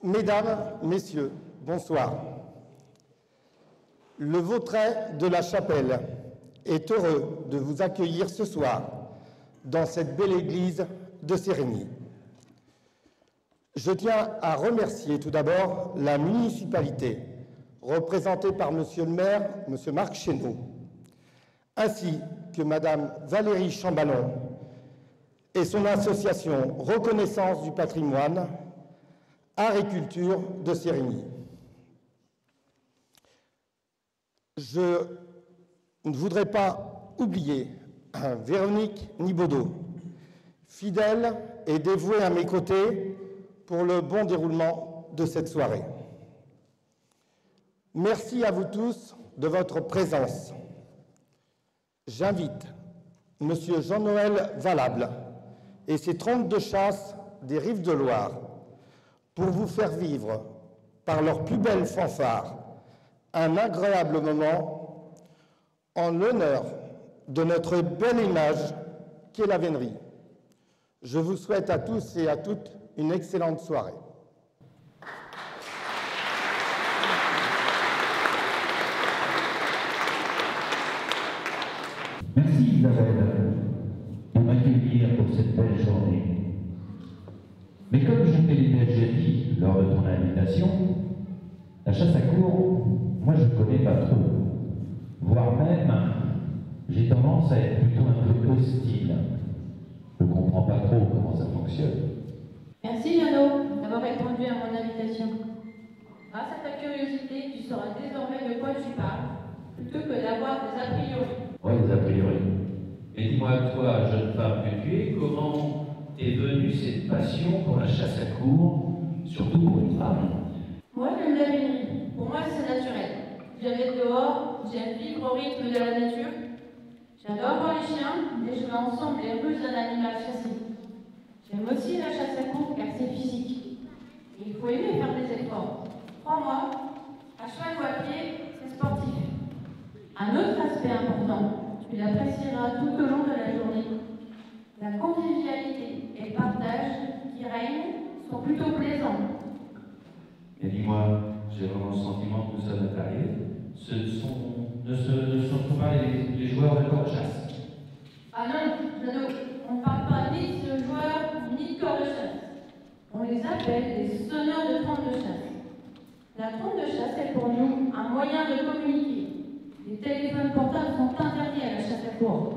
Mesdames, Messieurs, bonsoir. Le Vautray de la Chapelle est heureux de vous accueillir ce soir dans cette belle église de Sérigny. Je tiens à remercier tout d'abord la municipalité, représentée par Monsieur le maire, Monsieur Marc Chénaud, ainsi que Madame Valérie Chamballon et son association Reconnaissance du patrimoine, Art et Culture de Sérigny. Je ne voudrais pas oublier Véronique Nibaudot, fidèle et dévouée à mes côtés pour le bon déroulement de cette soirée. Merci à vous tous de votre présence. J'invite Monsieur Jean-Noël Valable et ses 32 chasses des Rives de Loire pour vous faire vivre, par leurs plus belles fanfares, un agréable moment en l'honneur de notre belle image qu'est la vénerie. Je vous souhaite à tous et à toutes une excellente soirée. Merci Isabelle de m'accueillir pour cette belle journée. Mais comme je te l'ai déjà dit lors de ton invitation, la chasse à courre, moi je ne connais pas trop. Voire même, j'ai tendance à être plutôt un peu hostile. Je ne comprends pas trop comment ça fonctionne. Merci Yano d'avoir répondu à mon invitation. Grâce à ta curiosité, tu sauras désormais de quoi tu parles, plutôt que d'avoir des a priori. Oui, des a priori. Mais dis-moi, toi, jeune femme que tu es, comment est venue cette passion pour la chasse à courre, surtout pour une femme? Moi, j'aime la vénerie. Pour moi, c'est naturel. J'aime être dehors, j'aime vivre au rythme de la nature. J'adore voir les chiens déjouer ensemble les ruses d'un animal chassé. J'aime aussi la chasse à courre car c'est physique. Et il faut aimer faire des efforts. Crois-moi, à cheval ou à pied, c'est sportif. Un autre aspect important, tu l'apprécieras tout au long de la journée. La convivialité et le partage qui règnent sont plutôt plaisants. Mais dis-moi, j'ai vraiment le sentiment que nous sommes à Paris. Ne sont pas les joueurs de corps de chasse. Ah non, Jano, on ne parle pas ni de joueurs ni de corps de chasse. On les appelle des sonneurs de trompe de chasse. La trompe de chasse est pour nous un moyen de communiquer. Les téléphones portables sont interdits à la chasse à courre.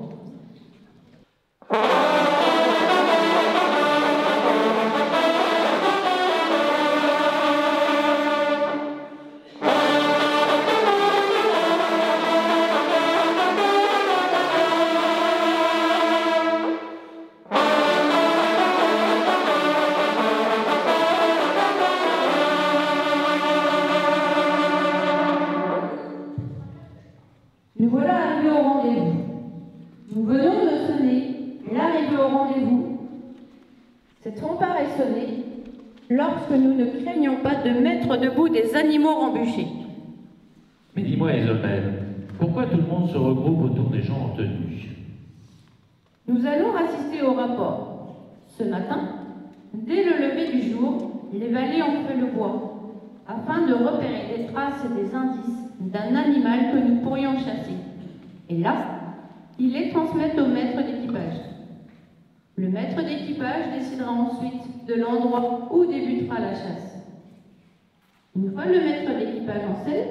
Nous voilà arrivés au rendez-vous. Nous venons de sonner l'arrivée au rendez-vous. Cette fanfare est sonnée lorsque nous ne craignons pas de mettre debout des animaux embûchés. Mais dis-moi, Isabelle, pourquoi tout le monde se regroupe autour des gens en tenue? Nous allons assister au rapport. Ce matin, dès le lever du jour, les valets ont fait le bois, afin de repérer des traces et des indices d'un animal que nous pourrions chasser. Et là, ils les transmettent au maître d'équipage. Le maître d'équipage décidera ensuite de l'endroit où débutera la chasse. Une fois le maître d'équipage en selle,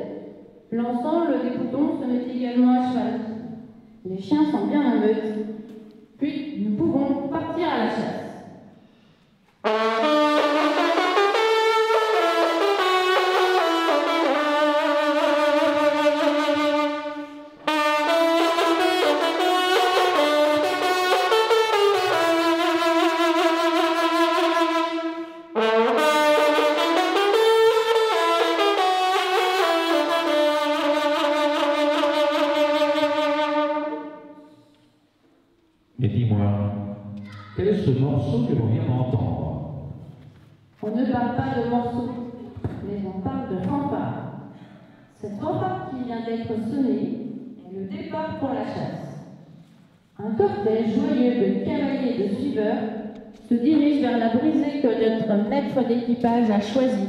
l'ensemble des boutons se met également à cheval. Les chiens sont bien en meute. Puis, nous pouvons partir à la chasse. Mais dis-moi, quel est ce morceau que l'on vient d'entendre? On ne parle pas de morceaux, mais on parle de fanfare. Cette fanfare qui vient d'être sonnée est le départ pour la chasse. Un cortège joyeux de cavaliers et de suiveurs se dirige vers la brisée que notre maître d'équipage a choisie.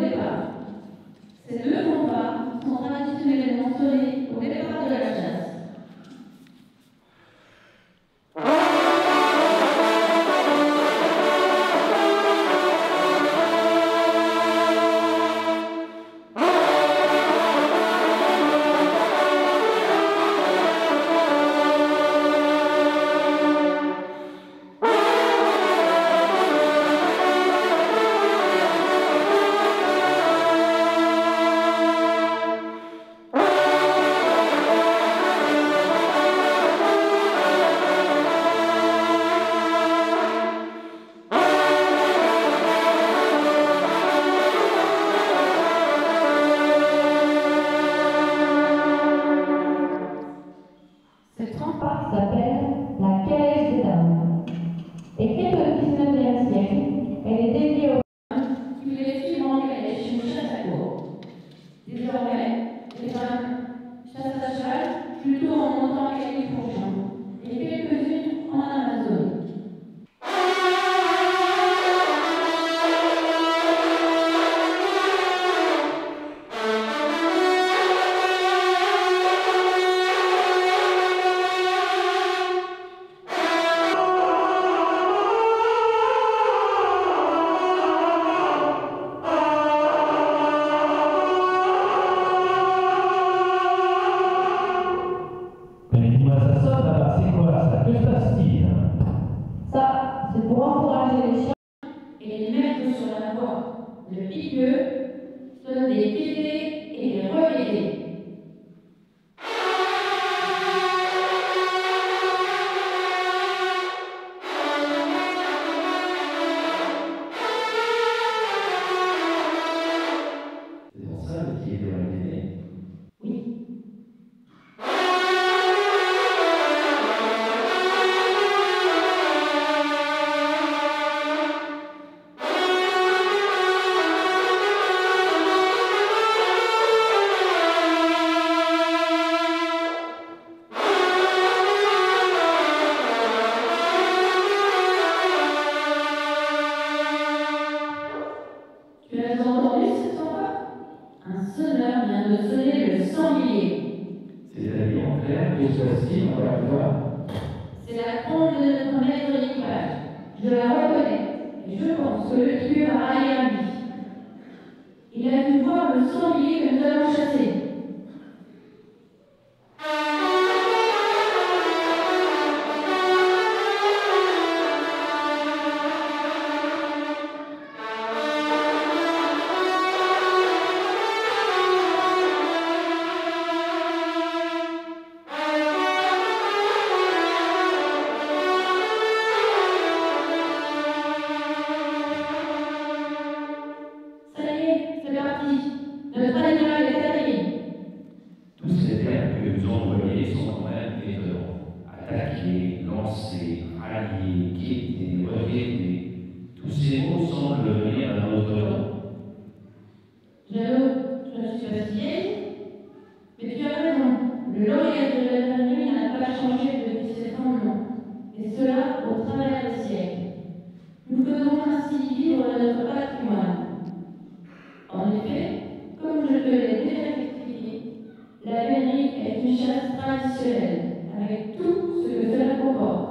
départ. Ces deux fanfares sont traditionnellement sonnées au départ de la chasse. Cette fanfare s'appelle la Calèche des Dames. Écrite au XIXe siècle, elle est dédiée aux Qui voulaient suivre en calèche une chasse à courre. Désormais, les femmes chassent à cheval plutôt en montant à Califourchon et quelques-unes en Amazone. Mais dis-moi, ça sonne là-bas, c'est quoi ça? Que se passe-t-il? Ça, c'est pour encourager les chiens. Et les mettre sur la voie. Le piqueux donne des quêtés et des requêtés. C'est pour ça le qui est dans le dîner. Oui. Tu as entendu cette fanfare? Un sonneur vient de sonner le sanglier. C'est-à-dire en clair, que se passe-t-il encore une fois? C'est la trompe de notre maître d'équipage. Je la reconnais et je pense que le tueur a allé à lui. Il a dû voir le sanglier que nous allons chasser. Ça y est, c'est parti. Notre animal est attaqué. Tous ces termes que nous envoyés sont quand même étonnants. Attaquer, lancer, rallier, guetter, reguetter. Tous ces mots semblent venir d'un autre temps. J'avoue, je suis pas si vieille, mais tu as raison. Le langage de la nuit n'a pas changé depuis ses fondements, et cela au travers des siècles. Nous faisons ainsi vivre notre patrimoine. En effet, comme je te l'ai déjà expliqué, la vénerie est une chasse traditionnelle, avec tout ce que cela comporte.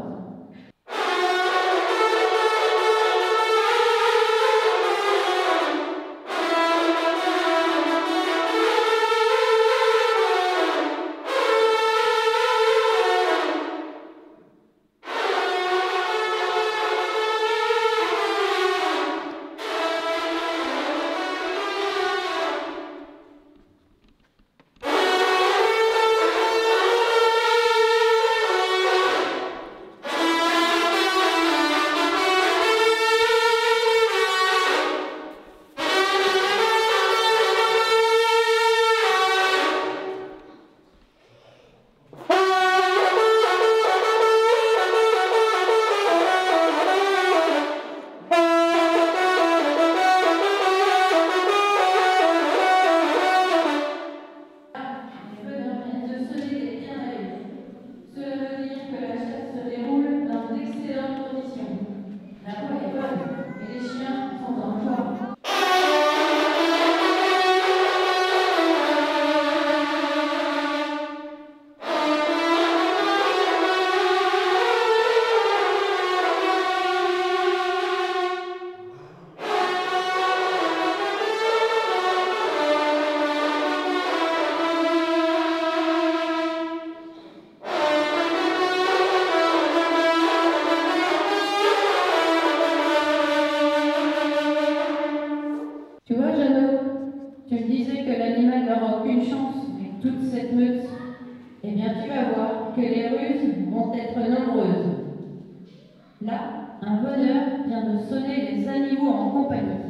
là, un voleur vient de sonner les animaux en compagnie.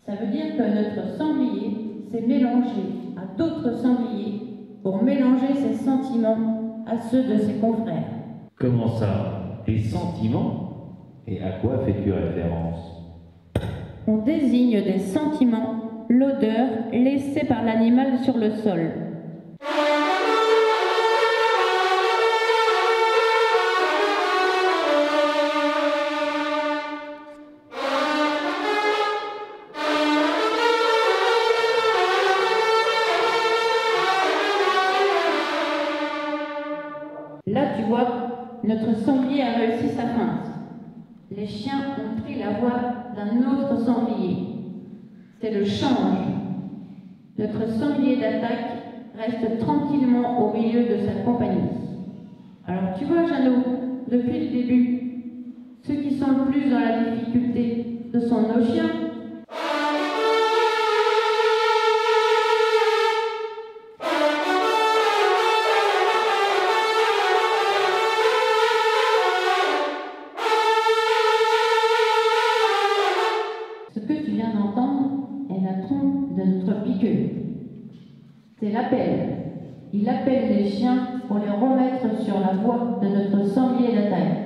Ça veut dire que notre sanglier s'est mélangé à d'autres sangliers pour mélanger ses sentiments à ceux de ses confrères. Comment ça? Des sentiments? Et à quoi fais-tu référence? On désigne des sentiments l'odeur laissée par l'animal sur le sol. Là, tu vois, notre sanglier a réussi sa feinte. Les chiens ont pris la voie d'un autre sanglier. C'est le change. Notre sanglier d'attaque reste tranquillement au milieu de sa compagnie. Alors tu vois, Jeannot, depuis le début, ceux qui sont le plus dans la difficulté, ce sont nos chiens. Ce que tu viens d'entendre est la trompe de notre piqueux. C'est l'appel. Il appelle les chiens pour les remettre sur la voie de notre sanglier d'attaque.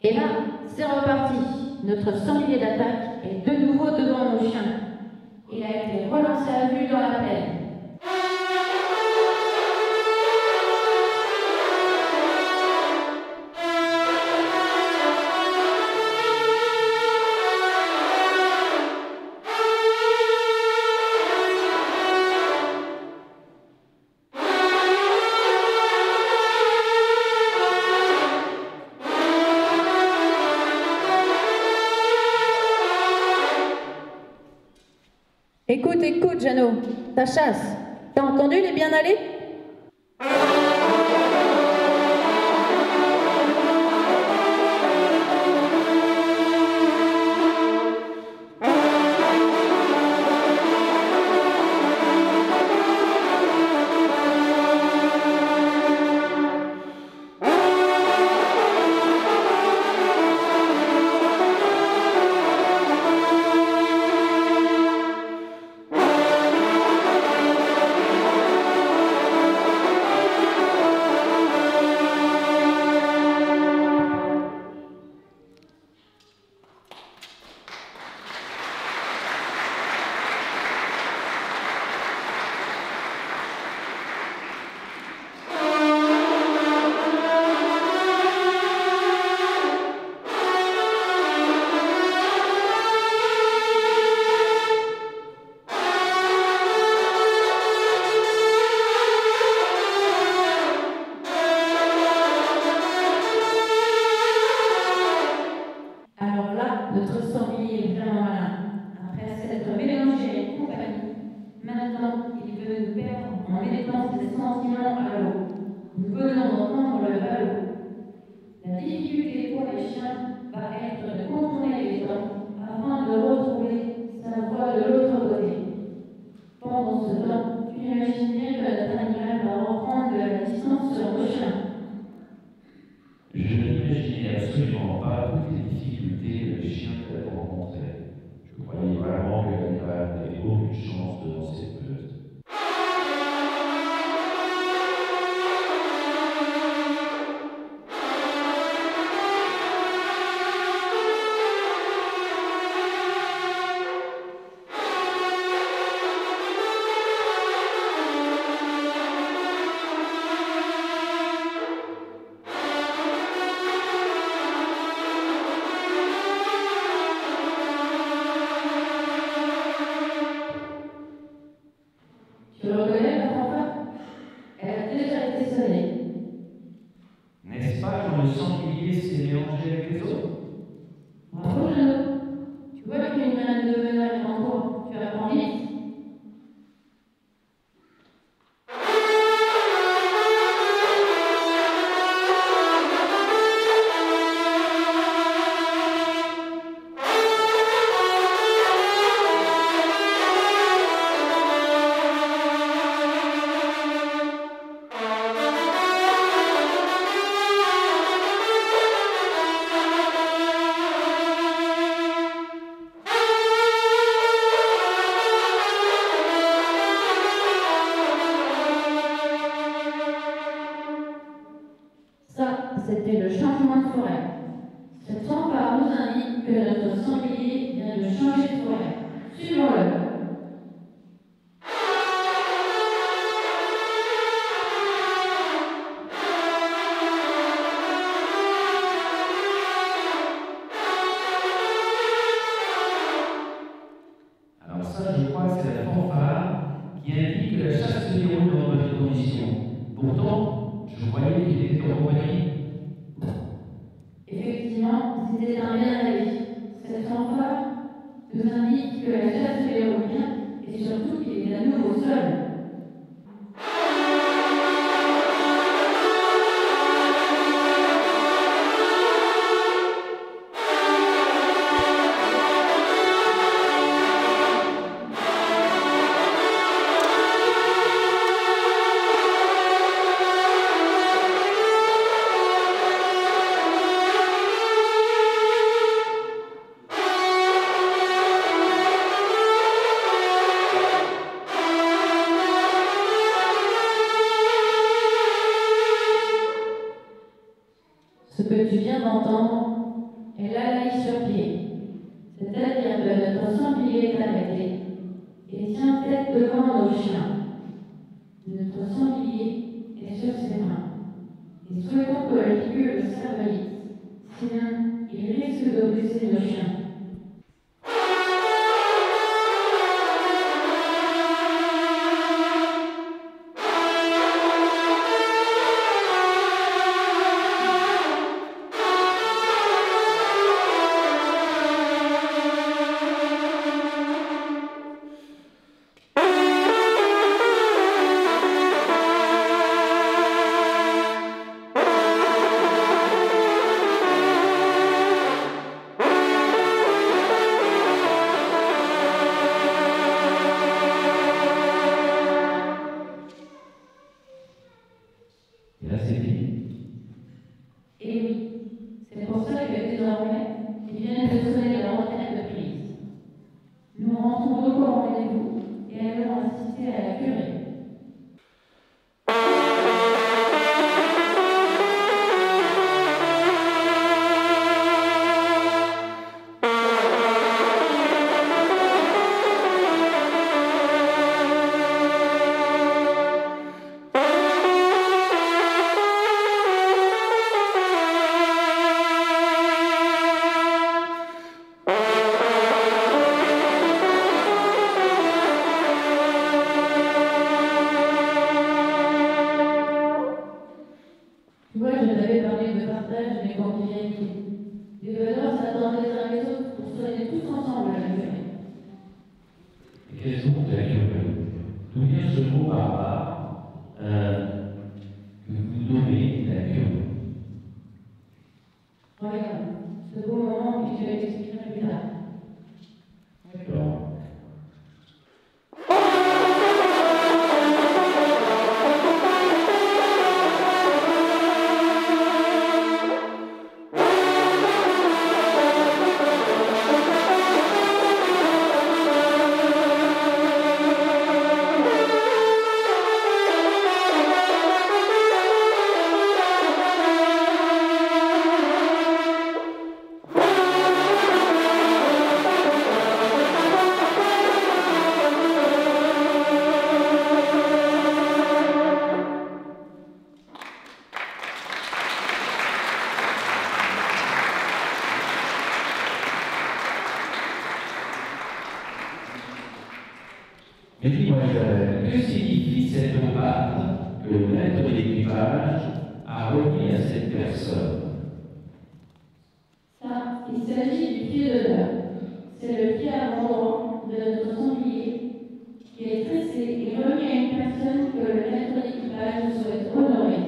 Et là, c'est reparti. Notre sanglier d'attaque est de nouveau devant nos chiens. Il a été relancé à vue dans la plaine. Écoute, Jeannot, ta chasse, t'as entendu, elle est bien allée? Notre sanglier est vraiment malin. Après s'être mélangé à une compagnie, maintenant il veut nous perdre en mettant ses sentiments à l'eau. Nous venons d'entendre le ballot. La difficulté pour les chiens va être de contourner les dents afin de retrouver sa voie de l'autre côté. Pendant ce temps, tu imagines bien que notre animal va reprendre de la distance sur nos chiens. Je n'imaginais absolument pas toutes les difficultés que le chien peut rencontrer. Je croyais vraiment que l'animal n'avait aucune chance devant cette meute. Tu reconnais la fanfare? Elle a déjà été sonnée. N'est-ce pas quand le sanglier s'est mélangé avec les autres? Bravo, Jeannot. Tu vois qu'une graine de venin est en toi. Tu apprends vite. c'était le changement de forêt. Cette fanfare nous indique que notre sanglier vient de changer de forêt. Suivons-le. Alors ça, je crois que c'est la fanfare qui indique que la chasse se déroule dans de bonnes conditions. Pourtant, je croyais qu'il était en compagnie. Effectivement, c'était un bien avis. Cette fanfare nous indique que la chasse se déroule bien et surtout qu'il est à nouveau seul. Ce que tu viens d'entendre est l'alaï sur pied, c'est-à-dire que notre sanglier est arrêté et tient tête devant nos chiens. Notre sanglier est sur ses mains et souhaitons que la figure le serve vite, sinon il risque de blesser nos chiens. Et là, c'est fini. Et oui, c'est pour ça que désormais, ils viennent de sonner la retraite de prise. Nous rentrons donc au rendez-vous et allons assister à la curée. Tu vois, je t'avais parlé de partage et de convivialité. Les veneurs s'attendaient les uns les autres pour soigner tous ensemble à la curée. Et quels sont la curée? D'où vient ce mot barbare que vous nommez la curée? Regarde, ce beau moment que je vais t'expliquer plus tard. D'accord. Mais dis-moi, Isabelle, que signifie cette patte que le maître d'équipage a remis à cette personne? Ça, il s'agit du pied d'honneur. C'est le pied avant droit de notre sanglier qui est tressé et remis à une personne que le maître d'équipage souhaite honorer.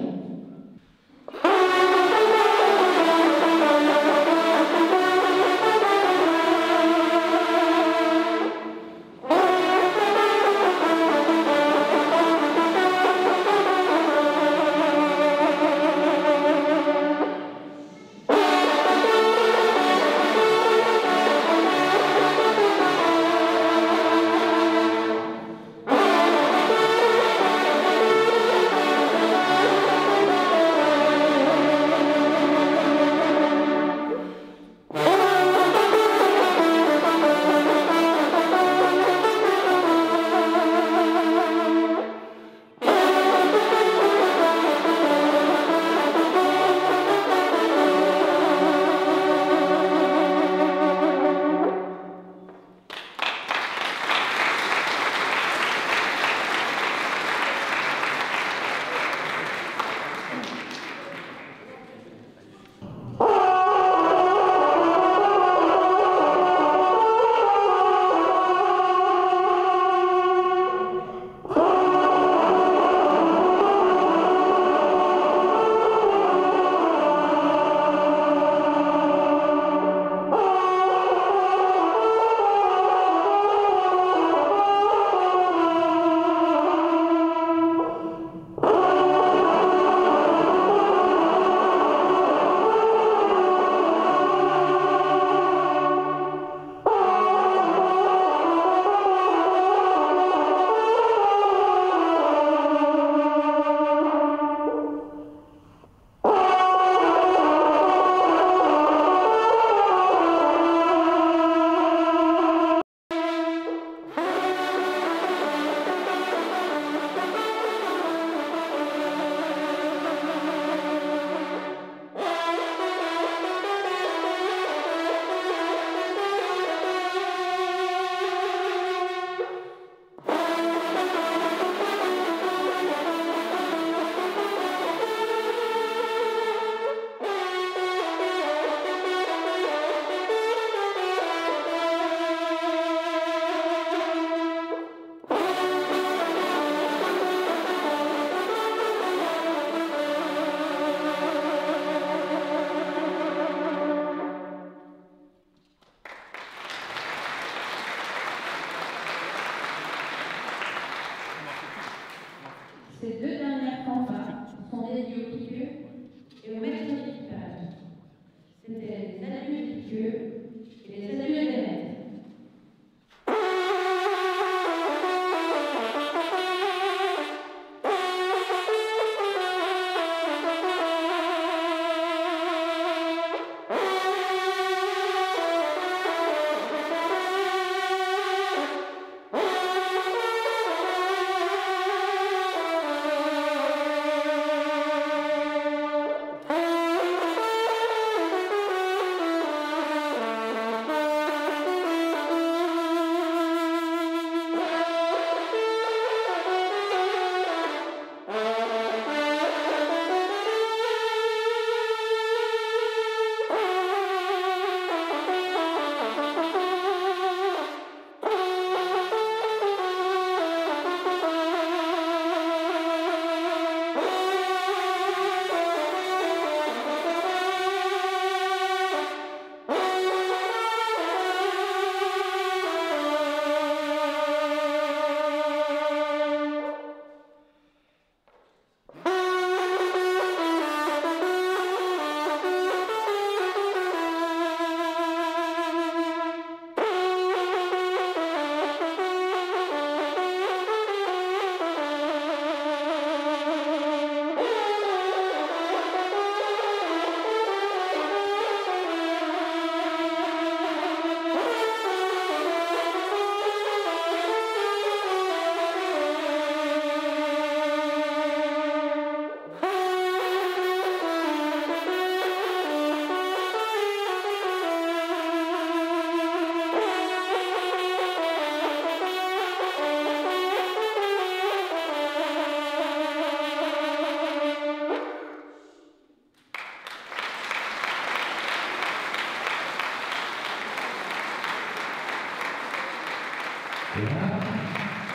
Et là,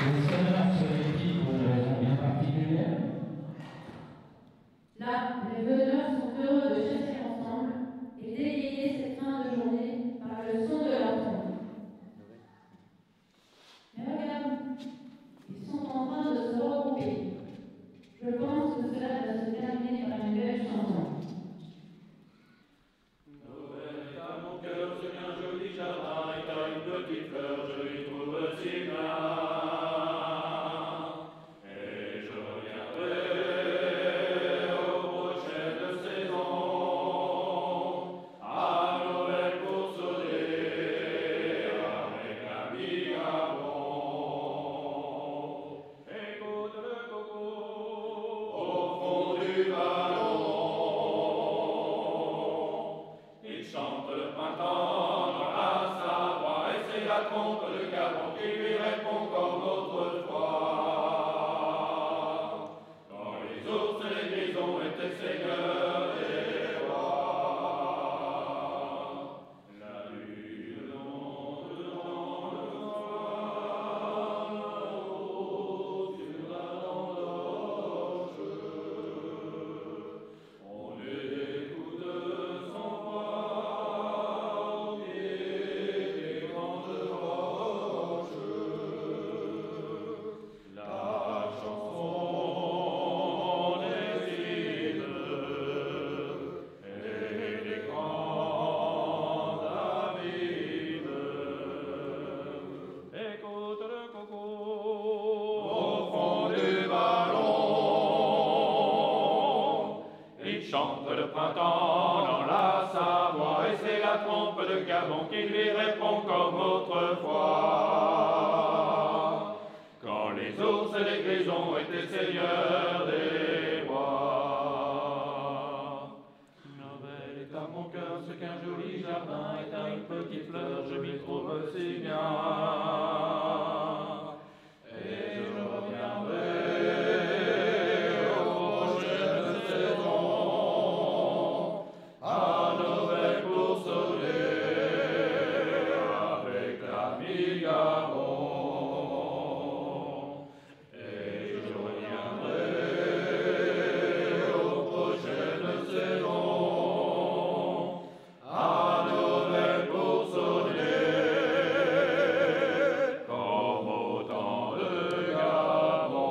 les sonneurs seraient-ils pour une raison bien particulière? Là, les veneurs sont heureux de chasser ensemble et d'égayer cette fin de journée par le son de leur trompe. Mais regarde, ils sont en train de se regrouper. Je pense que cela va se terminer par une belle chanson. Noël est à mon cœur, ce qu'un joli jardin est à une petite fleur, je lui trouve si bien. Et je reviendrai aux prochaines saisons, à Noël pour sonner avec l'ami Gabon. Écoute le coco au fond du ballon. Il chante le printemps dans la Savoie et c'est la trompe de Gabon qui lui répond comme autrefois. Quand les ours et les grisons étaient seigneurs des rois, la lune monte dans le soir, là-haut sur la landoche. On écoute son voix au pied des grandes roches. La chanson des îles et des grands abîmes. Écoute le coco au fond du ballon. Il chante le printemps dans la Savoie et c'est la trompe de Gabon qui lui répond comme autrefois. Quand les ours et les grisons étaient seigneurs des rois. Noël est à mon cœur ce qu'un joli jardin est à une petite fleur, je m'y trouve si bien. Et je reviendrai aux prochaines saisons, à Noël pour sonner avec l'ami Gabon. Et je reviendrai aux prochaines saisons, à Noël pour sonner comme au temps de Gabon.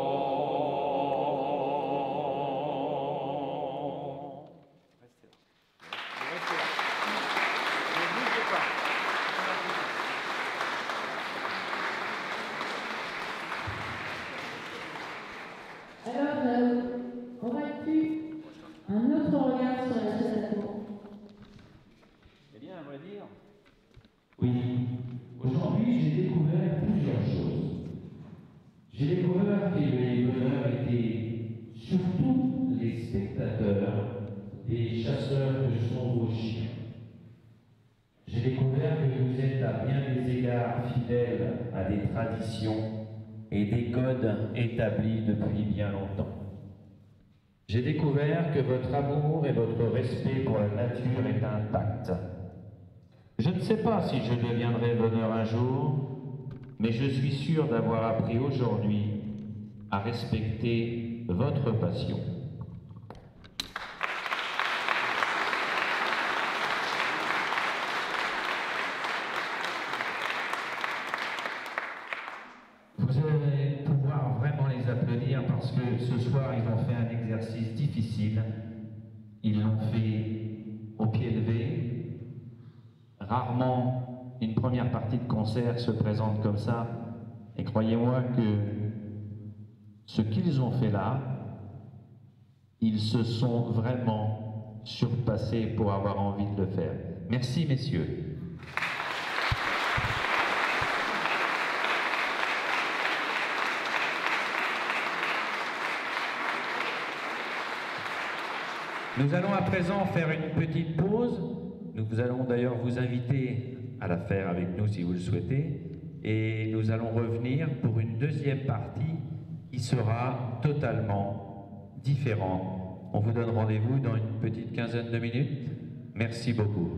Alors, aurais-tu un autre regard sur la chasse à cour? Eh bien, à vrai dire. Oui, aujourd'hui j'ai découvert plusieurs choses. J'ai découvert que les meneurs étaient surtout les spectateurs des chasseurs que sont vos chiens. J'ai découvert que vous êtes à bien des égards fidèles à des traditions et des codes établis depuis bien longtemps. J'ai découvert que votre amour et votre respect pour la nature est intact. Je ne sais pas si je deviendrai veneur un jour, mais je suis sûr d'avoir appris aujourd'hui à respecter votre passion. Vous allez pouvoir vraiment les applaudir parce que ce soir ils ont fait un exercice difficile. Ils l'ont fait au pied levé. Rarement une première partie de concert se présente comme ça. Et croyez-moi que ce qu'ils ont fait là, ils se sont vraiment surpassés pour avoir envie de le faire. Merci messieurs. Nous allons à présent faire une petite pause. Nous allons d'ailleurs vous inviter à la faire avec nous si vous le souhaitez. Et nous allons revenir pour une deuxième partie qui sera totalement différente. On vous donne rendez-vous dans une petite quinzaine de minutes. Merci beaucoup.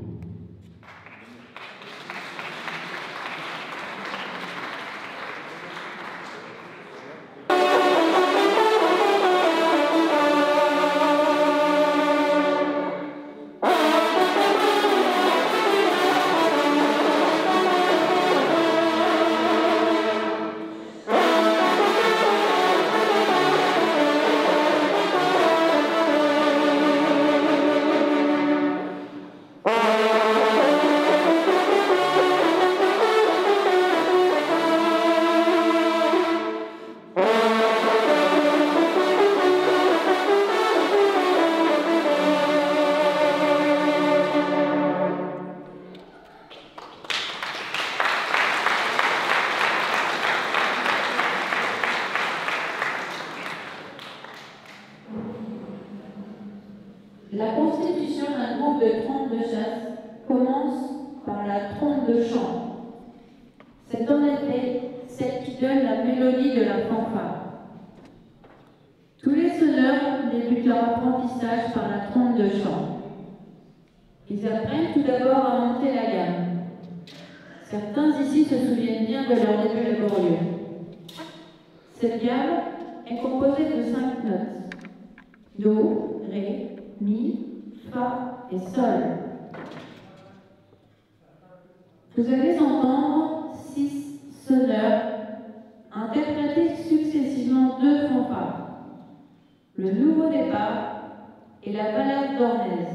La constitution d'un groupe de trompe de chasse commence par la trompe de chant. C'est en effet celle qui donne la mélodie de la fanfare. Tous les sonneurs débutent leur apprentissage par la trompe de chant. Ils apprennent tout d'abord à monter la gamme. Certains ici se souviennent bien de leur début laborieux. Cette gamme est composée de 5 notes. Do, Ré, Mi, Fa et Sol. Vous allez entendre 6 sonneurs interpréter successivement 2 fanfares. Le nouveau départ et la balade d'Ornez.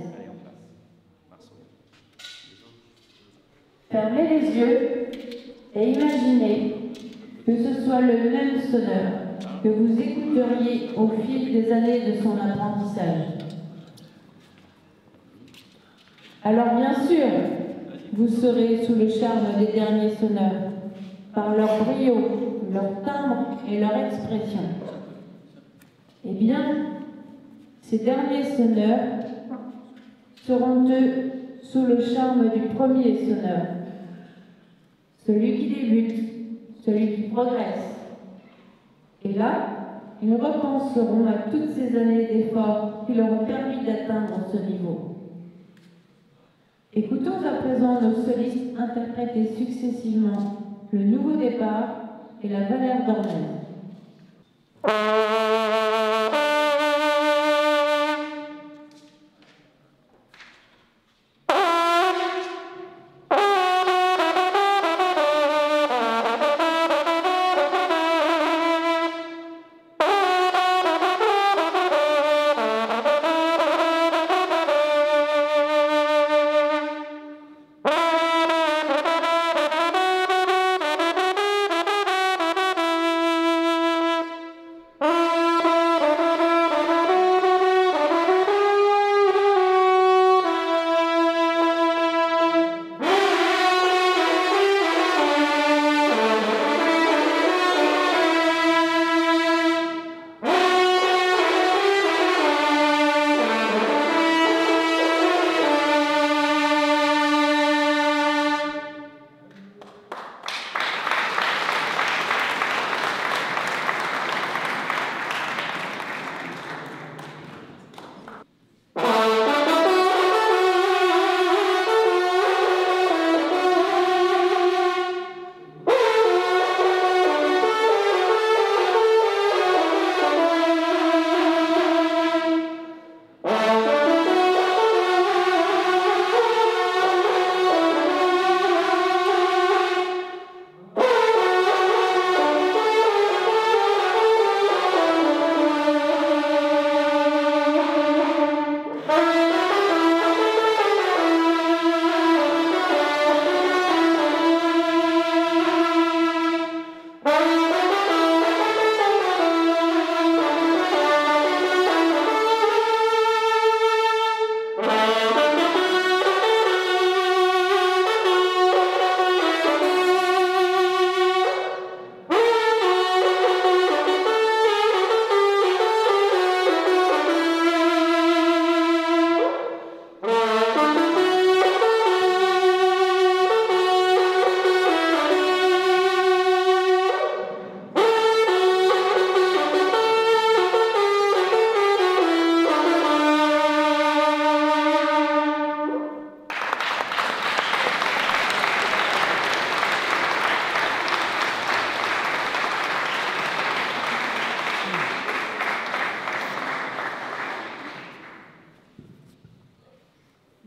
Fermez les yeux et imaginez que ce soit le même sonneur que vous écouteriez au fil des années de son apprentissage. Alors bien sûr, vous serez sous le charme des derniers sonneurs, par leur brio, leur timbre et leur expression. Eh bien, ces derniers sonneurs seront eux sous le charme du premier sonneur, celui qui débute, celui qui progresse. Et là, ils repenseront à toutes ces années d'efforts qui leur ont permis d'atteindre ce niveau. Écoutons à présent nos solistes interpréter successivement le nouveau départ et la Valère d'Ornez.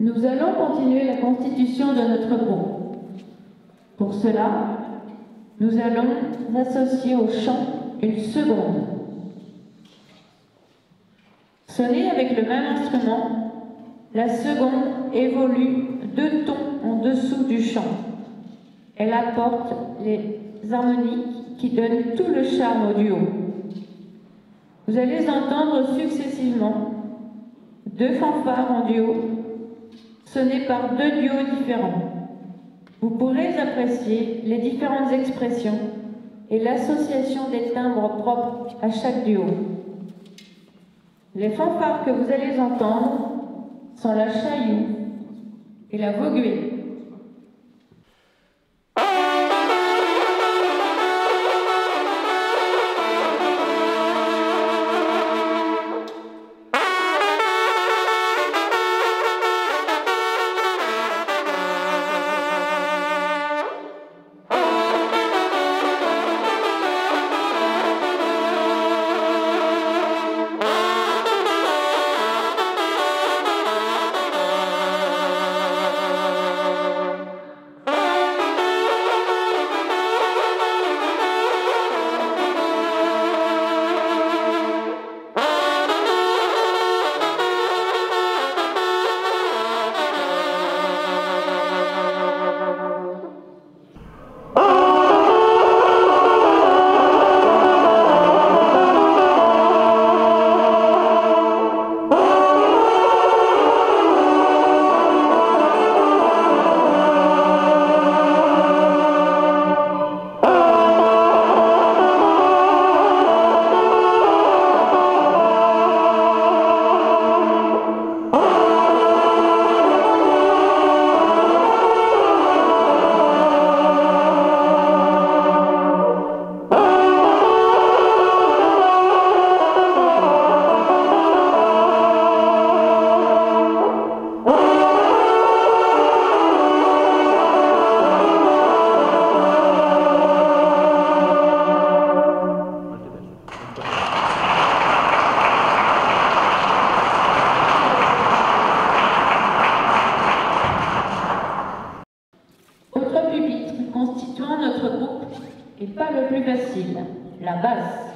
Nous allons continuer la constitution de notre groupe. Pour cela, nous allons associer au chant une seconde. Sonnée avec le même instrument, la seconde évolue 2 tons en dessous du chant. Elle apporte les harmoniques qui donnent tout le charme au duo. Vous allez entendre successivement 2 fanfares en duo, sonnées par 2 duos différents. Vous pourrez apprécier les différentes expressions et l'association des timbres propres à chaque duo. Les fanfares que vous allez entendre sont la Chailloux et la Vaugué. La basse.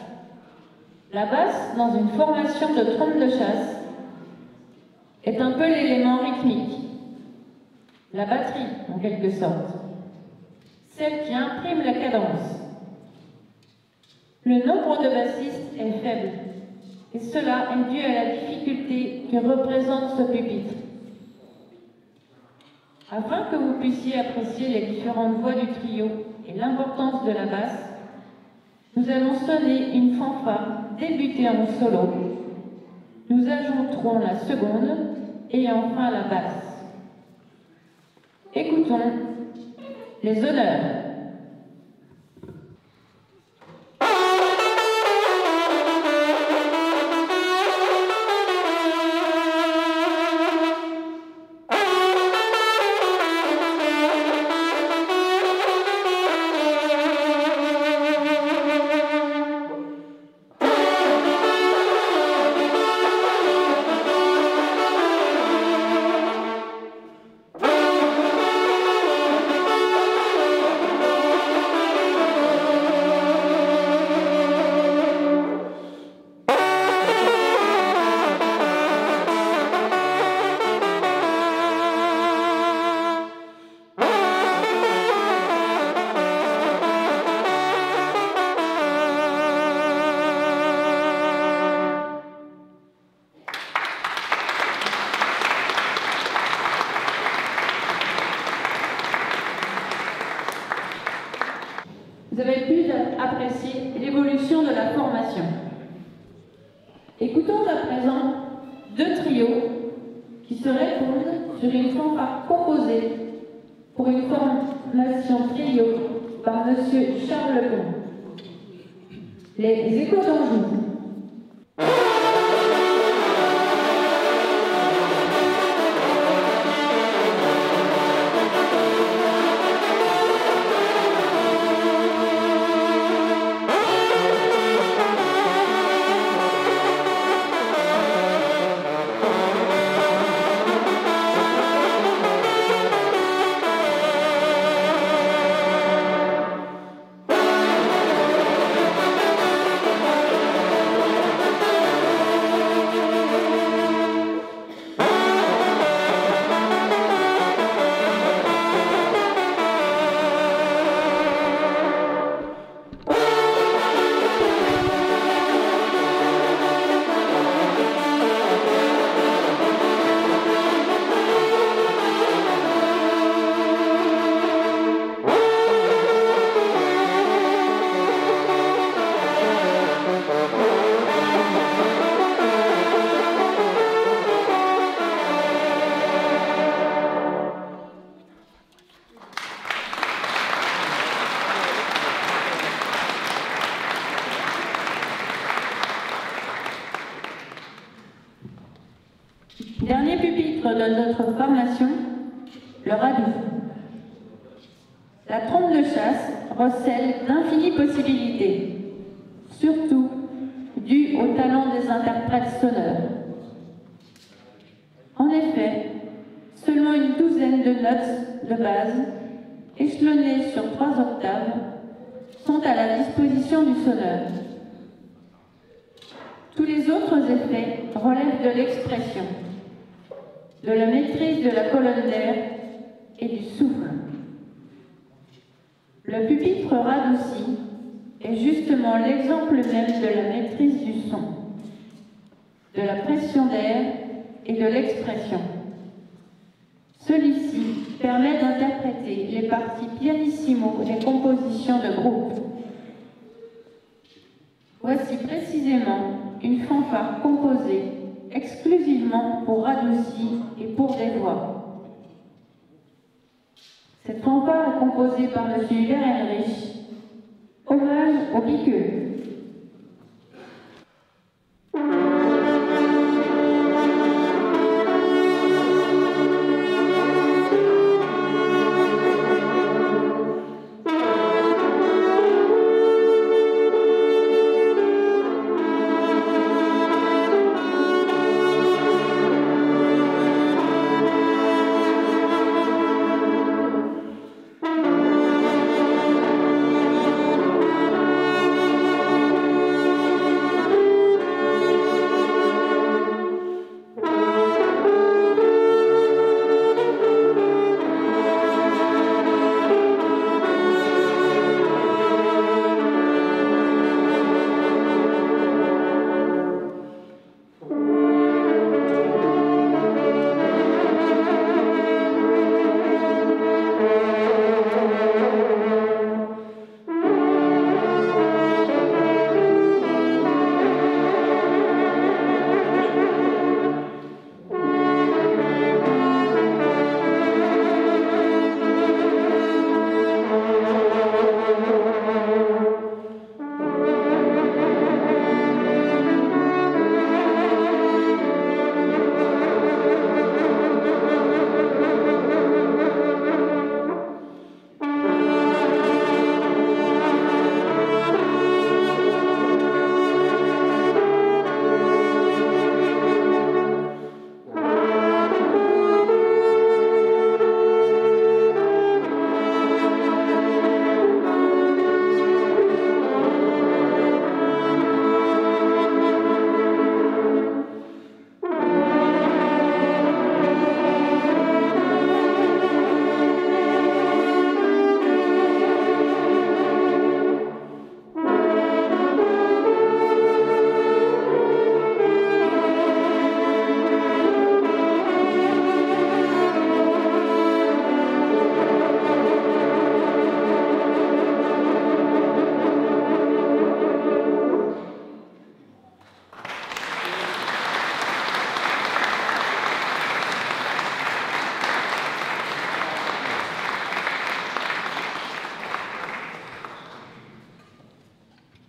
La basse, dans une formation de trompe de chasse, est un peu l'élément rythmique, la batterie en quelque sorte, celle qui imprime la cadence. Le nombre de bassistes est faible, et cela est dû à la difficulté que représente ce pupitre. Afin que vous puissiez apprécier les différentes voix du trio et l'importance de la basse, nous allons sonner une fanfare débutée en solo. Nous ajouterons la seconde et enfin la basse. Écoutons les honneurs. Vous avez pu apprécier l'évolution de la formation. Écoutons à présent deux trios qui se répondent sur une fanfare composée pour une formation trio par M. Charles Lepont. Les Échos d'Anjou. Dernier pupitre de notre formation, le radeau. La trompe de chasse recèle d'infinies possibilités, surtout dues au talent des interprètes sonneurs. En effet, seulement une douzaine de notes de base, échelonnées sur 3 octaves, sont à la disposition du sonneur. Tous les autres effets relèvent de l'expression, de la maîtrise de la colonne d'air et du souffle. Le pupitre radouci est justement l'exemple même de la maîtrise du son, de la pression d'air et de l'expression. Celui-ci permet d'interpréter les parties pianissimo des compositions de groupe. Voici précisément une fanfare composée exclusivement pour radouci et pour des voix. Cette fanfare est composée par M. Hubert Heinrich, hommage au piqueux.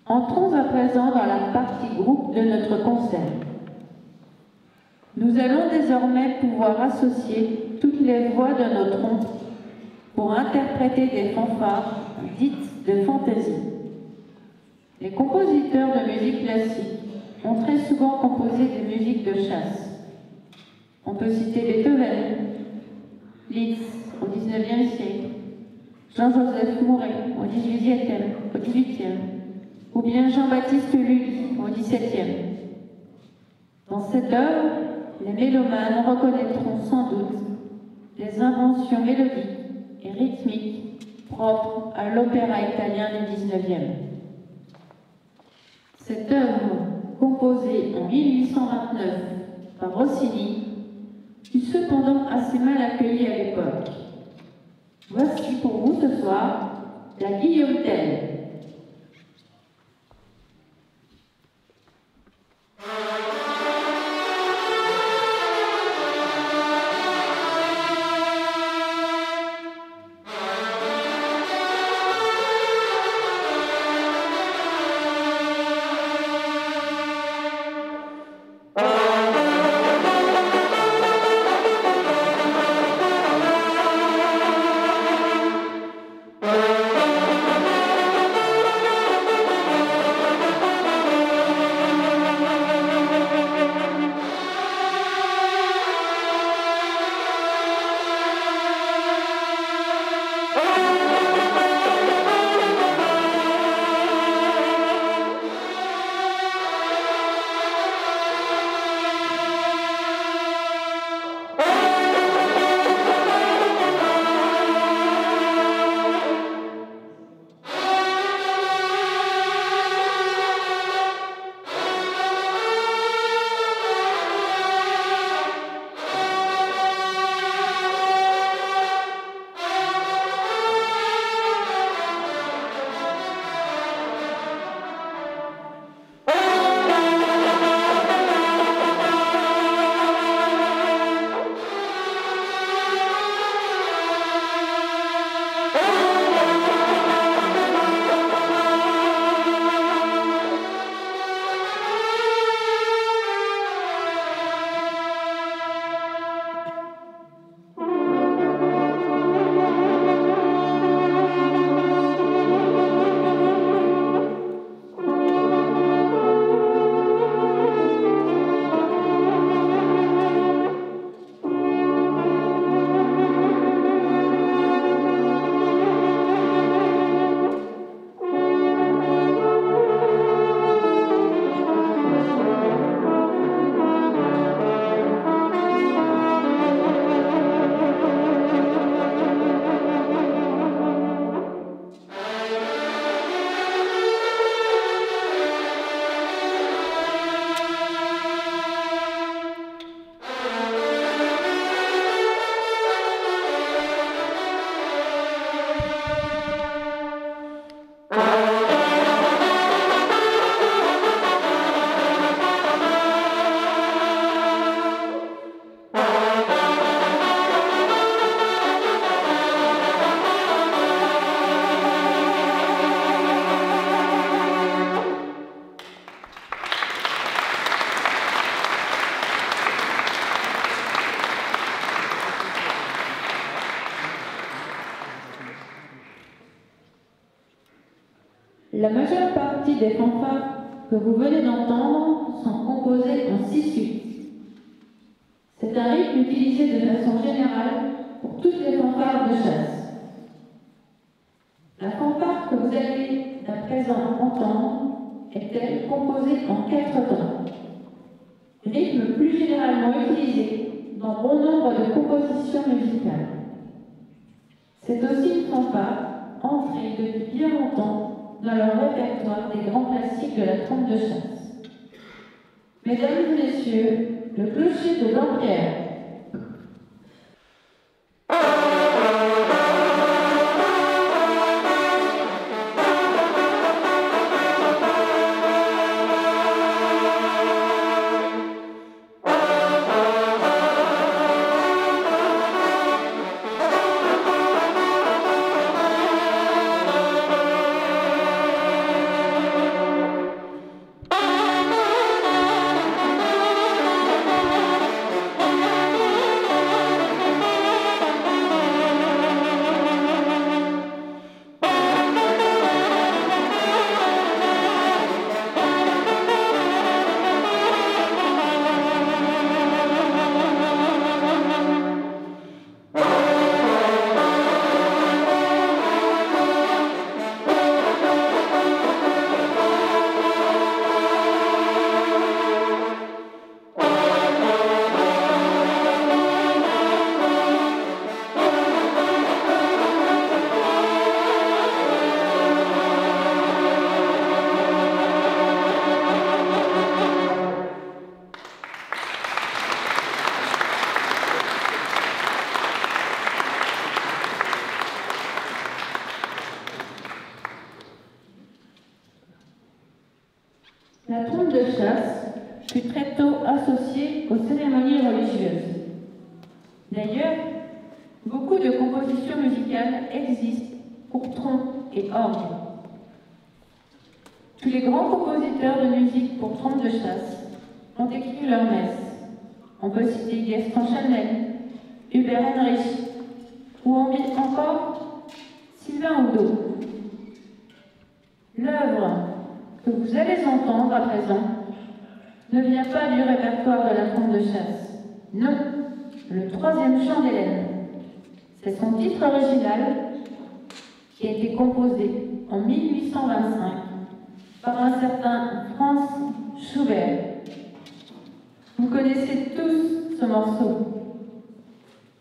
Entrons à présent dans la partie groupe de notre concert. Nous allons désormais pouvoir associer toutes les voix de nos trompes pour interpréter des fanfares dites de fantaisie. Les compositeurs de musique classique ont très souvent composé des musiques de chasse. On peut citer Beethoven, Liszt au XIXe siècle, Jean-Joseph Mouret au XVIIIe, ou bien Jean-Baptiste Lully au XVIIe. Dans cette œuvre, les mélomanes reconnaîtront sans doute les inventions mélodiques et rythmiques propres à l'opéra italien du XIXe. Cette œuvre, composée en 1829 par Rossini, fut cependant assez mal accueillie à l'époque. Voici pour vous ce soir la Guillaume Tell. La majeure partie des fanfares que vous venez d'entendre sont composées en 6 suites. C'est un rythme utilisé de façon générale pour toutes les fanfares de chasse. La fanfare que vous allez à présent entendre est-elle composée en 4 temps, rythme plus généralement utilisé dans bon nombre de compositions musicales. C'est aussi une fanfare entrée depuis bien longtemps dans le répertoire des grands classiques de la trompe de chasse. Mesdames et messieurs, le clocher de Dampierre. La trompe de chasse fut très tôt associée aux cérémonies religieuses. D'ailleurs, beaucoup de compositions musicales existent pour trompe et orgue. Tous les grands compositeurs de musique pour trompe de chasse ont écrit leurs messes. On peut citer Gaston Chanel, Hubert Heinrich ou encore Sylvain Oudot. L'œuvre que vous allez entendre à présent ne vient pas du répertoire de la trompe de chasse. Non, le troisième chant d'Hélène. C'est son titre original qui a été composé en 1825 par un certain Franz Schubert. Vous connaissez tous ce morceau.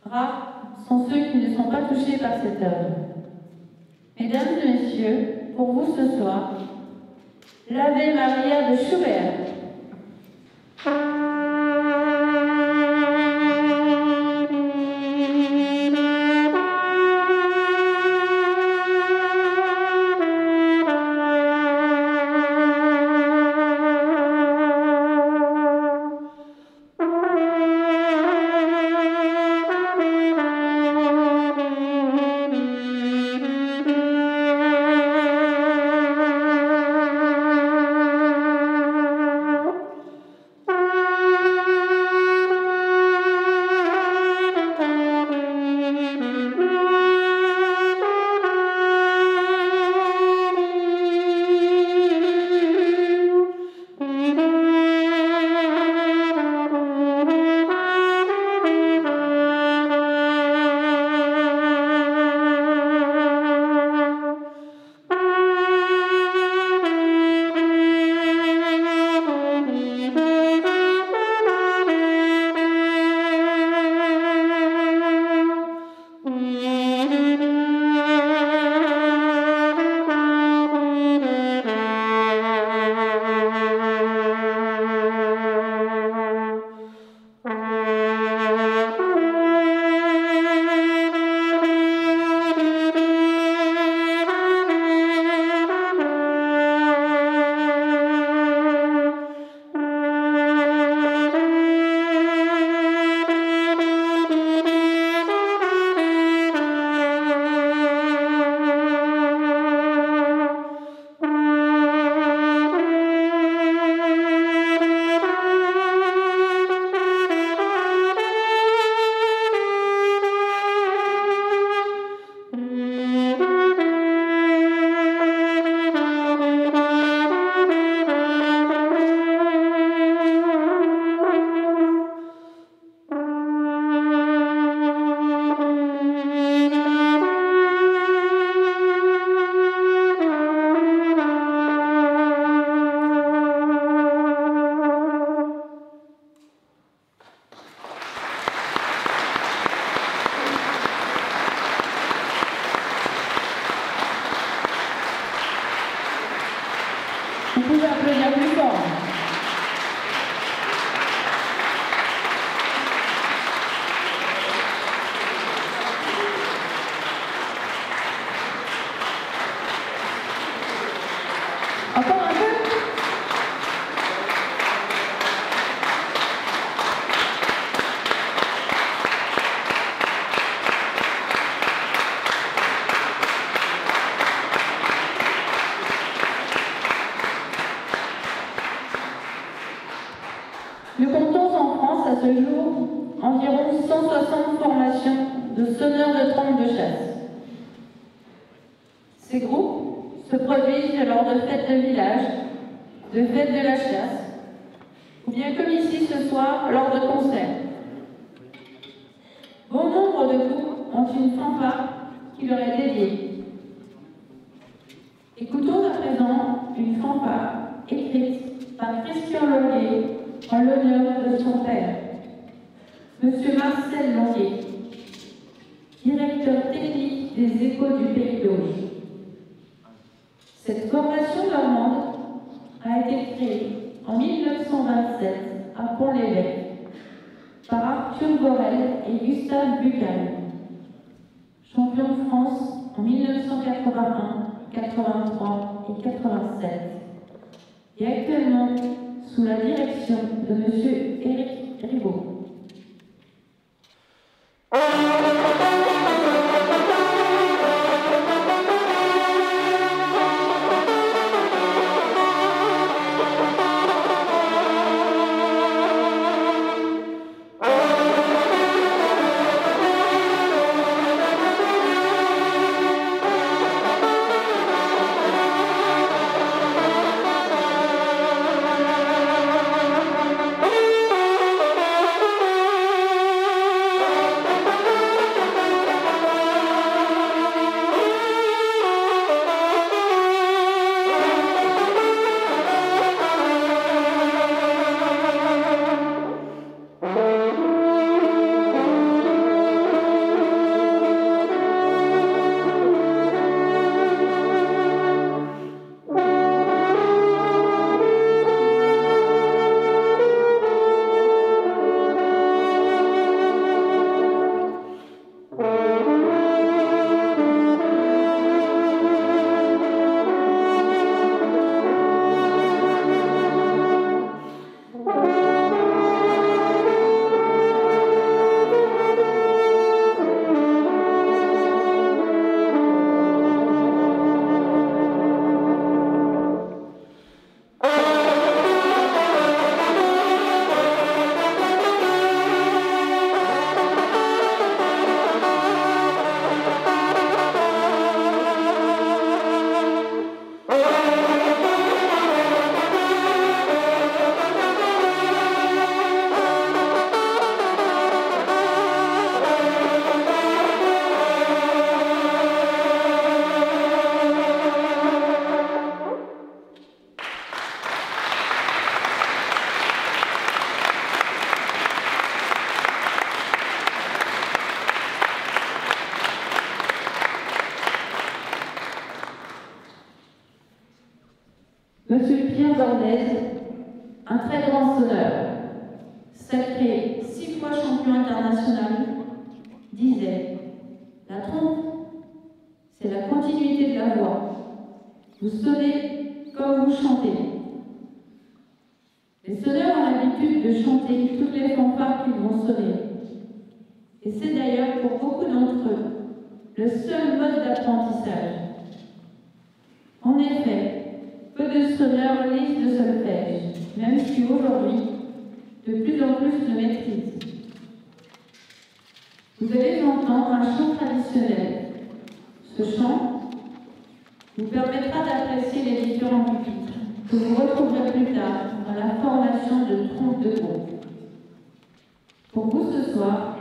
Rares sont ceux qui ne sont pas touchés par cette œuvre. Mesdames et messieurs, pour vous ce soir, l'Ave Maria de Schubert. environ 160 formations de sonneurs de trompes de chasse. Ces groupes se produisent lors de fêtes de village, de fêtes de la chasse, ou bien comme ici ce soir, lors de concerts. Bon nombre de groupes ont une fanfare qui leur est dédiée. Écoutons à présent une fanfare écrite par Christian Longuet en l'honneur de son père, Monsieur Marcel Longuet, directeur technique des Échos du Pays d'Auge. Cette formation normande a été créée en 1927 à Pont-l'Évêque par Arthur Borel et Gustave Buccal, champion de France en 1981, 83 et 87, et actuellement sous la direction de M. Éric Ribaud. Monsieur Pierre Dornez, un très grand sonneur, sacré 6 fois champion international, disait « La trompe, c'est la continuité de la voix. Vous sonnez comme vous chantez. » Les sonneurs ont l'habitude de chanter toutes les fanfares qu'ils vont sonner. Et c'est d'ailleurs pour beaucoup d'entre eux le seul mode d'apprentissage. En effet, peu de sonneurs lisent le solfège, même si aujourd'hui, de plus en plus le maîtrisent. Vous allez entendre un chant traditionnel. Ce chant vous permettra d'apprécier les différents pupitres que vous retrouverez plus tard dans la formation de trompe de groupe. Pour vous ce soir,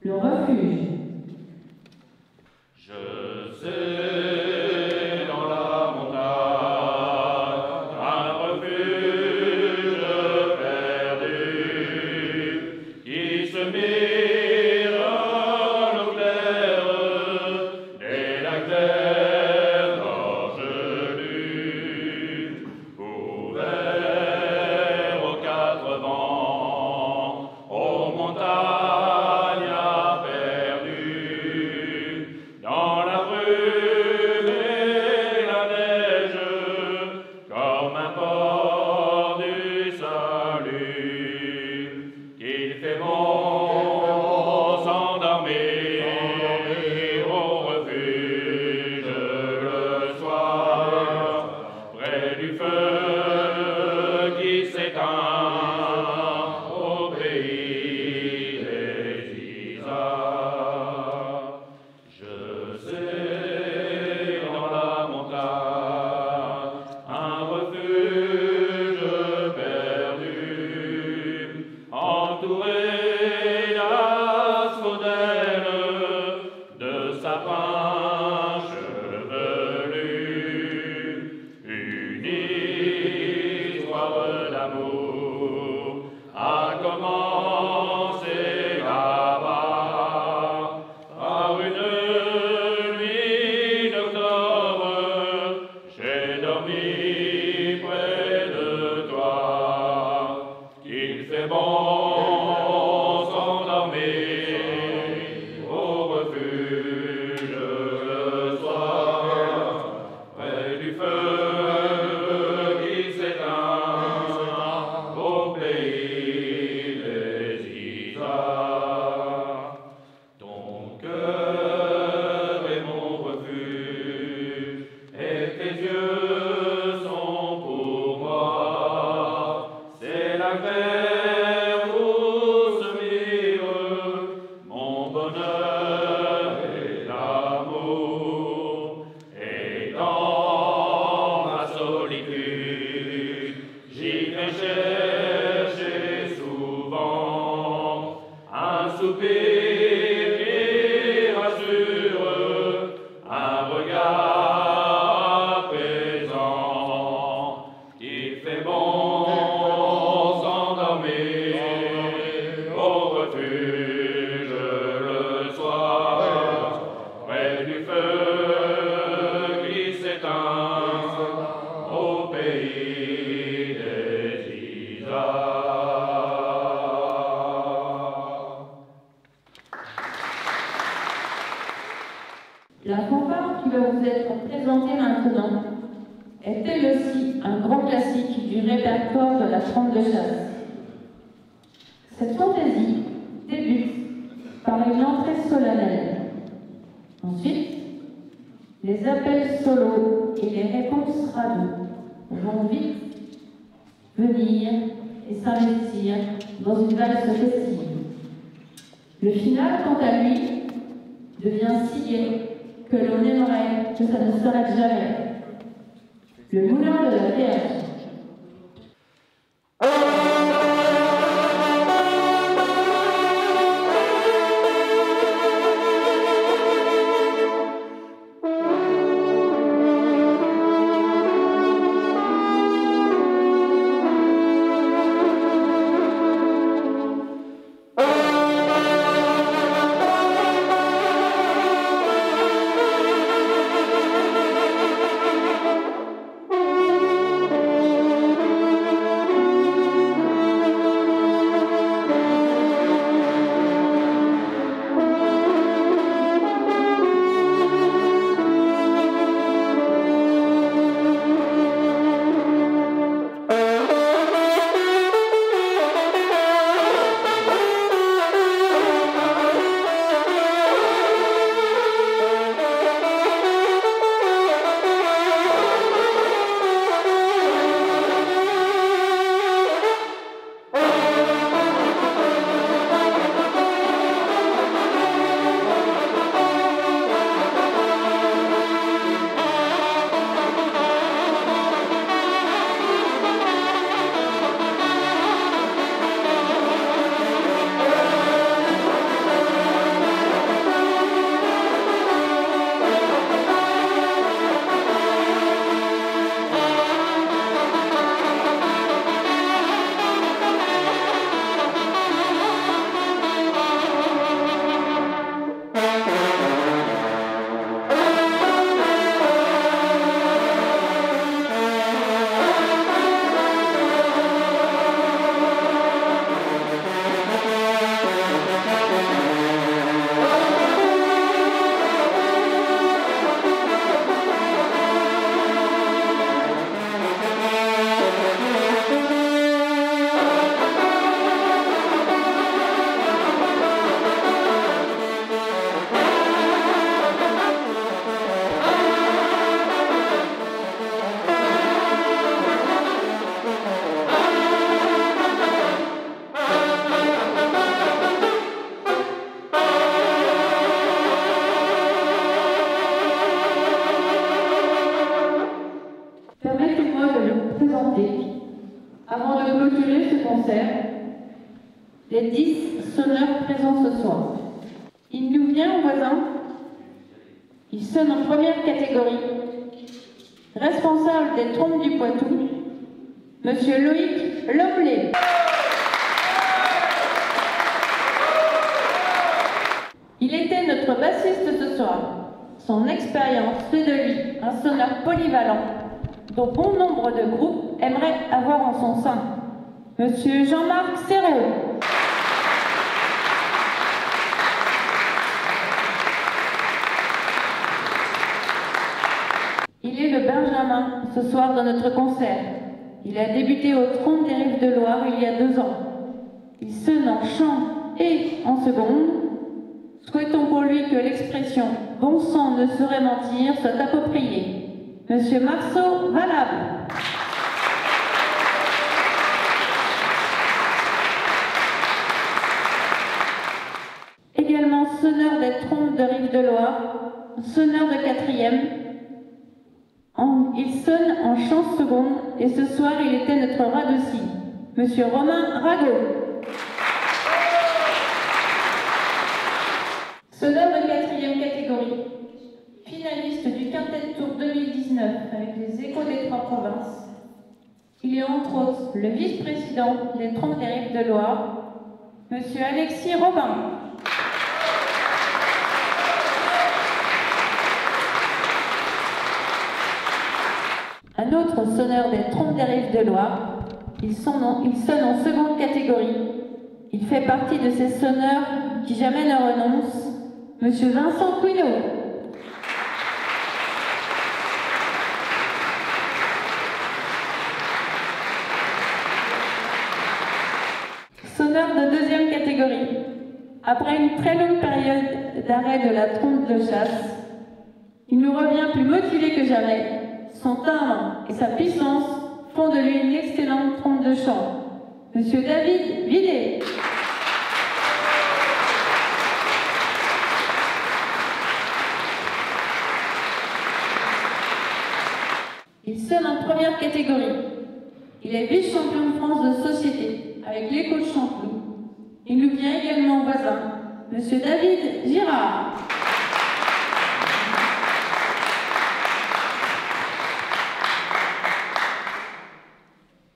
le refuge. Je sais dans la montagne un refuge perdu qui se mire au clair des lacs verts engelus, ouverts aux quatre vents, aux montagnes qu'il fait bon. soupir qui rassure, un regard apaisant. Il fait bon s'endormir au refuge le soir, près du feu qui s'éteint au pays des Isards. La fanfare qui va vous être présentée maintenant est elle aussi un grand classique du répertoire de la trompe de chasse. Cette fantaisie débute par une entrée solennelle. Ensuite, les appels solos et les réponses radeaux vont vite venir et s'investir dans une valse festive. Le final, quant à lui, devient si gai que l'on aimerait que ça ne s'arrête jamais. Le moulin de la Vierge. Avant de clôturer ce concert, les 10 sonneurs présents ce soir. Il nous vient au voisin. Il sonne en première catégorie. Responsable des trompes du Poitou, Monsieur Loïc Lomlé. Il était notre bassiste ce soir. Son expérience fait de lui un sonneur polyvalent dont bon nombre de groupes aimeraient avoir en son sein. Monsieur Jean-Marc Serrault. Il est le Benjamin ce soir dans notre concert. Il a débuté aux Trompes des Rives de Loire il y a 2 ans. Il sonne en chant et en seconde. Souhaitons pour lui que l'expression « bon sang ne saurait mentir » soit appropriée. Monsieur Marceau Valable. Également sonneur des Trompes de Rives de Loire, sonneur de 4e. Il sonne en chant seconde et ce soir il était notre radossi, Monsieur Romain Rago. Sonneur de 4e catégorie, finaliste du Quintet Tour 2019 avec les Échos des 3 provinces. Il est entre autres le vice-président des Trompes des Rives de Loire, Monsieur Alexis Robin. Un autre sonneur des Trompes des Rives de Loire, il sonne en seconde catégorie. Il fait partie de ces sonneurs qui jamais ne renoncent, Monsieur Vincent Quinault. Sonneur de 2e catégorie. Après une très longue période d'arrêt de la trompe de chasse, il nous revient plus motivé que jamais. Son timbre et sa puissance font de lui une excellente trompe de chant. Monsieur David Villet. Il sonne en 1re catégorie. Il est vice-champion de France de société avec l'Écho de Chanteloup. Il nous vient également voisin, Monsieur David Girard.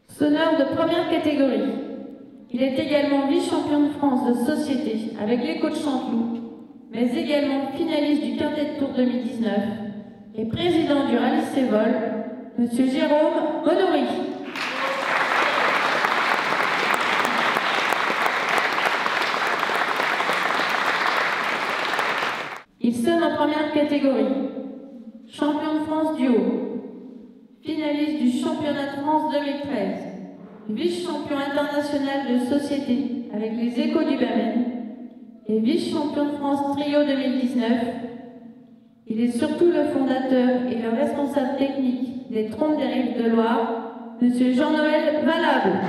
Sonneur de 1re catégorie. Il est également vice-champion de France de société avec l'Écho de Chanteloup, mais également finaliste du Quintet Tour 2019 et président du Rallye Sévol, Monsieur Jérôme Honory. Il sonne en 1re catégorie. Champion de France du haut, finaliste du championnat de France 2013, vice-champion international de société avec les Échos du Bamen et vice-champion de France Trio 2019. Il est surtout le fondateur et le responsable technique des Trompes des Rives de Loire, Monsieur Jean-Noël Valable.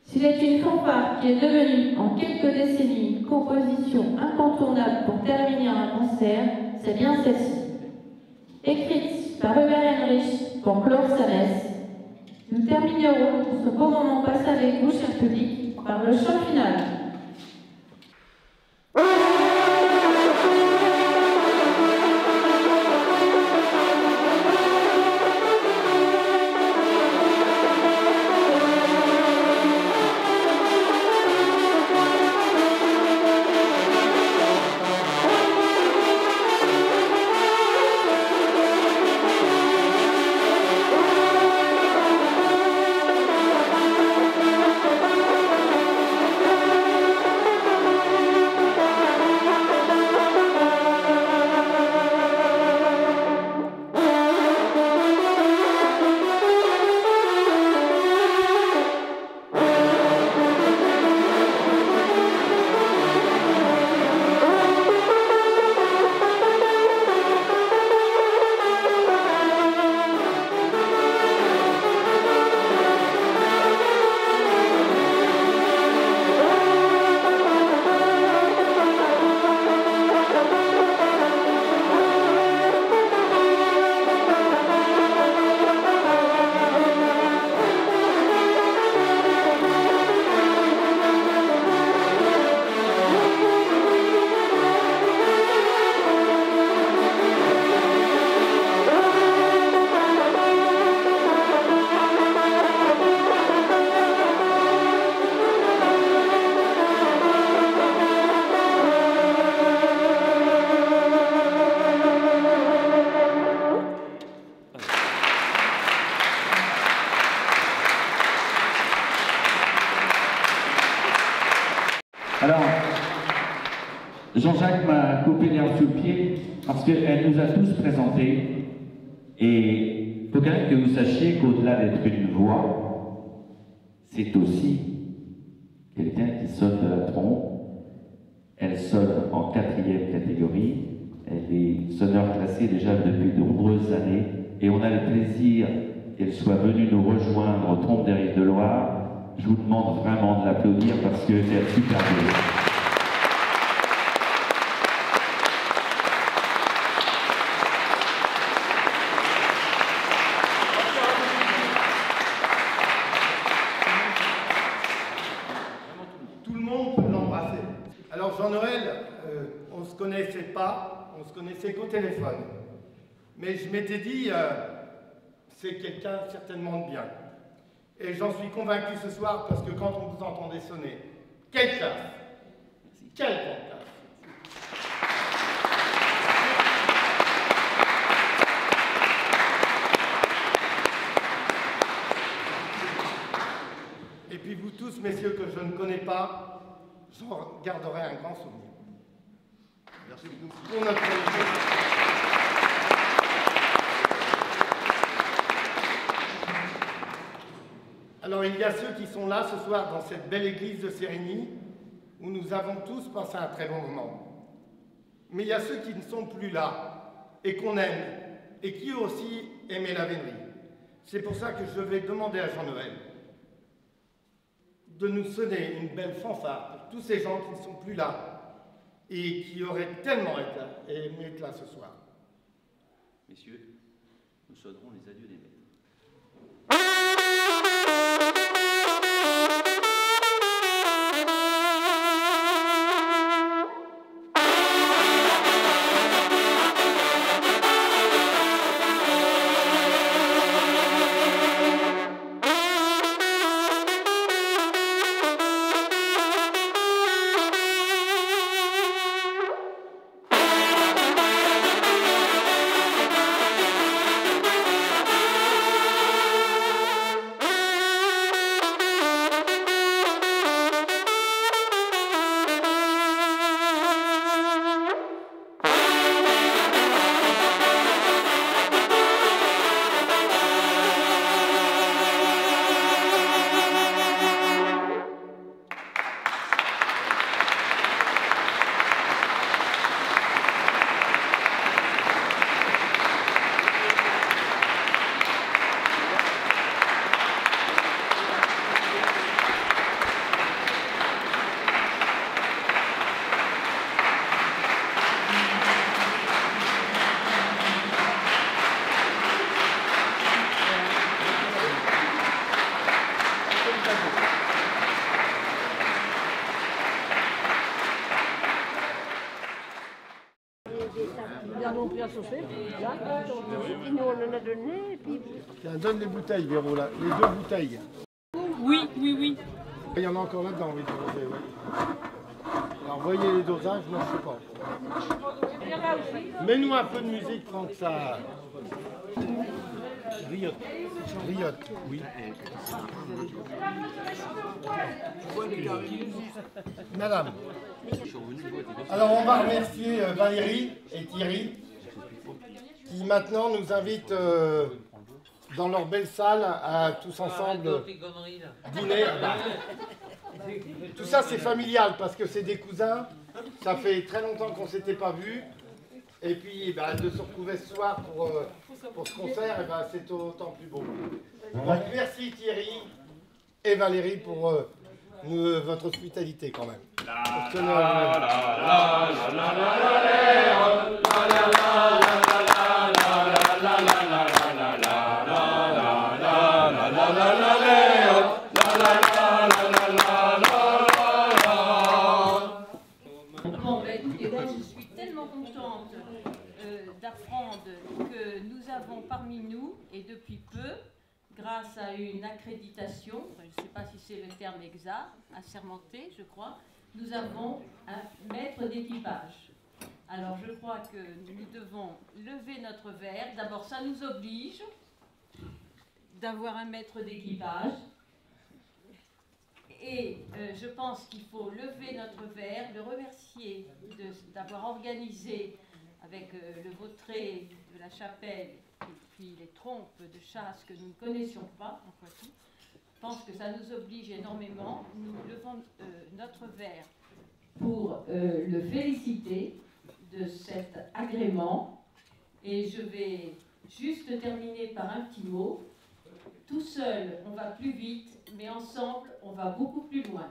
S'il est une fanfare qui est devenue en quelques décennies une composition incontournable pour terminer un concert, c'est bien celle-ci. Écrite par Hubert Heinrich pour clore sa messe, nous terminerons ce beau moment passé avec vous, cher public, par le chant final. Alors, Jean-Jacques m'a coupé l'herbe sous le pied parce qu'elle nous a tous présentés. Et il faut quand même que vous sachiez qu'au-delà d'être une voix, c'est aussi quelqu'un qui sonne de la trompe. Elle sonne en 4e catégorie. Elle est sonneur classée déjà depuis de nombreuses années. Et on a le plaisir qu'elle soit venue nous rejoindre aux Trompes des Rives de Loire. Je vous demande vraiment de l'applaudir parce qu'elle est super belle. Jean-Noël, on ne se connaissait pas, on se connaissait qu'au téléphone. Mais je m'étais dit, c'est quelqu'un certainement de bien. Et j'en suis convaincu ce soir parce que quand on vous entendait sonner, quelle classe! Quelle grande classe! Et puis vous tous, messieurs, que je ne connais pas, j'en garderai un grand souvenir. Merci beaucoup pour notre invité. Alors il y a ceux qui sont là ce soir dans cette belle église de Sérigny, où nous avons tous passé un très bon moment. Mais il y a ceux qui ne sont plus là, et qu'on aime, et qui eux aussi aimaient la vénerie. C'est pour ça que je vais demander à Jean-Noël de nous sonner une belle fanfare pour tous ces gens qui ne sont plus là, et qui auraient tellement aimé être là ce soir. Messieurs, nous sonnerons les adieux des maîtres. Nous avons pris à saucer, là, et nous on en a donné, et puis... Tiens, donne les bouteilles, Véro, là, les deux bouteilles. Oui, oui, oui. Il y en a encore là-dedans, oui. Alors, voyez les dosages, moi je sais pas. Mets-nous un peu de musique, Franck, ça... Riotte. Riotte, oui. Madame. Alors on va remercier Valérie et Thierry qui maintenant nous invitent dans leur belle salle à tous ensemble dîner. Tout ça c'est familial parce que c'est des cousins, ça fait très longtemps qu'on ne s'était pas vus. Et puis de se retrouver ce soir pour ce concert, c'est autant plus beau. Donc, merci Thierry et Valérie pour votre hospitalité quand même. Bon, écoutez, moi je suis tellement contente d'apprendre que nous avons parmi nous, et depuis peu, grâce à une accréditation, je ne sais pas si c'est le terme exact, assermenté, je crois, nous avons un maître d'équipage. Alors je crois que nous devons lever notre verre. D'abord, ça nous oblige d'avoir un maître d'équipage. Et je pense qu'il faut lever notre verre, le remercier d'avoir organisé avec le vautré de la chapelle et puis les trompes de chasse que nous ne connaissions pas en Poitou. Je pense que ça nous oblige énormément. Nous levons notre verre pour le féliciter de cet agrément. Et je vais juste terminer par un petit mot. Tout seul, on va plus vite, mais ensemble, on va beaucoup plus loin.